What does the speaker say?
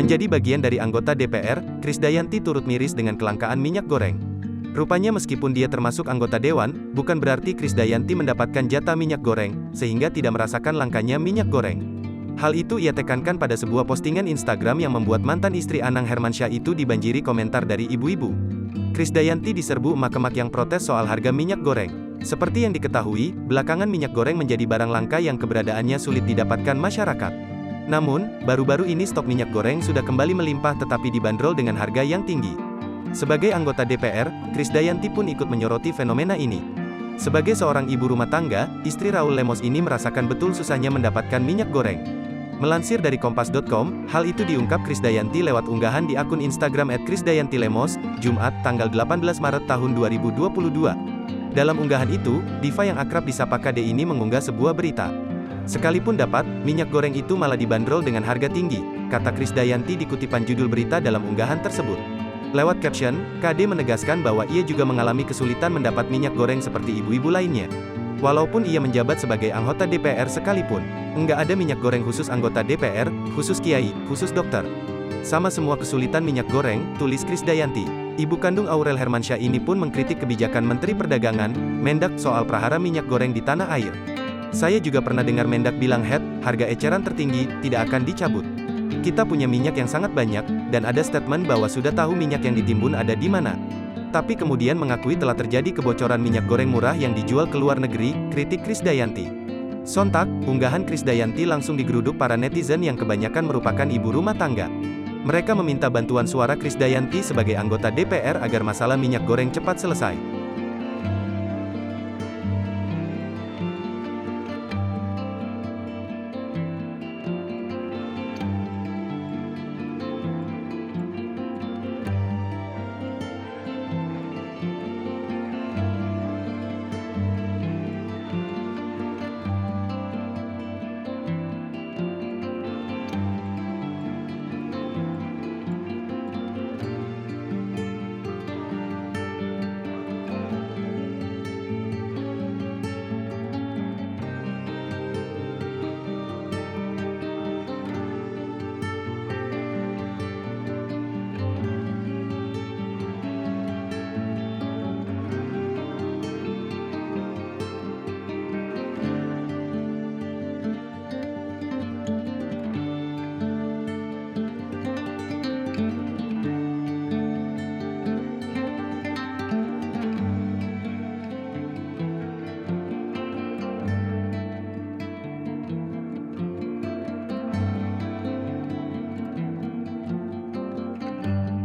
Menjadi bagian dari anggota DPR, Krisdayanti turut miris dengan kelangkaan minyak goreng. Rupanya meskipun dia termasuk anggota dewan, bukan berarti Krisdayanti mendapatkan jatah minyak goreng, sehingga tidak merasakan langkanya minyak goreng. Hal itu ia tekankan pada sebuah postingan Instagram yang membuat mantan istri Anang Hermansyah itu dibanjiri komentar dari ibu-ibu. Krisdayanti diserbu emak-emak yang protes soal harga minyak goreng. Seperti yang diketahui, belakangan minyak goreng menjadi barang langka yang keberadaannya sulit didapatkan masyarakat. Namun, baru-baru ini stok minyak goreng sudah kembali melimpah tetapi dibanderol dengan harga yang tinggi. Sebagai anggota DPR, Krisdayanti pun ikut menyoroti fenomena ini. Sebagai seorang ibu rumah tangga, istri Raul Lemos ini merasakan betul susahnya mendapatkan minyak goreng. Melansir dari Kompas.com, hal itu diungkap Krisdayanti lewat unggahan di akun Instagram @krisdayantilemos, Jumat, tanggal 18 Maret tahun 2022. Dalam unggahan itu, diva yang akrab disapa KD ini mengunggah sebuah berita. Sekalipun dapat, minyak goreng itu malah dibanderol dengan harga tinggi, kata Krisdayanti di kutipan judul berita dalam unggahan tersebut. Lewat caption, KD menegaskan bahwa ia juga mengalami kesulitan mendapat minyak goreng seperti ibu-ibu lainnya. Walaupun ia menjabat sebagai anggota DPR sekalipun, enggak ada minyak goreng khusus anggota DPR, khusus kiai, khusus dokter. Sama semua kesulitan minyak goreng, tulis Krisdayanti. Ibu kandung Aurel Hermansyah ini pun mengkritik kebijakan Menteri Perdagangan, Mendak soal prahara minyak goreng di tanah air. Saya juga pernah dengar Mendak bilang harga eceran tertinggi, tidak akan dicabut. Kita punya minyak yang sangat banyak, dan ada statement bahwa sudah tahu minyak yang ditimbun ada di mana. Tapi kemudian mengakui telah terjadi kebocoran minyak goreng murah yang dijual ke luar negeri, kritik Krisdayanti. Sontak, unggahan Krisdayanti langsung digeruduk para netizen yang kebanyakan merupakan ibu rumah tangga. Mereka meminta bantuan suara Krisdayanti sebagai anggota DPR agar masalah minyak goreng cepat selesai.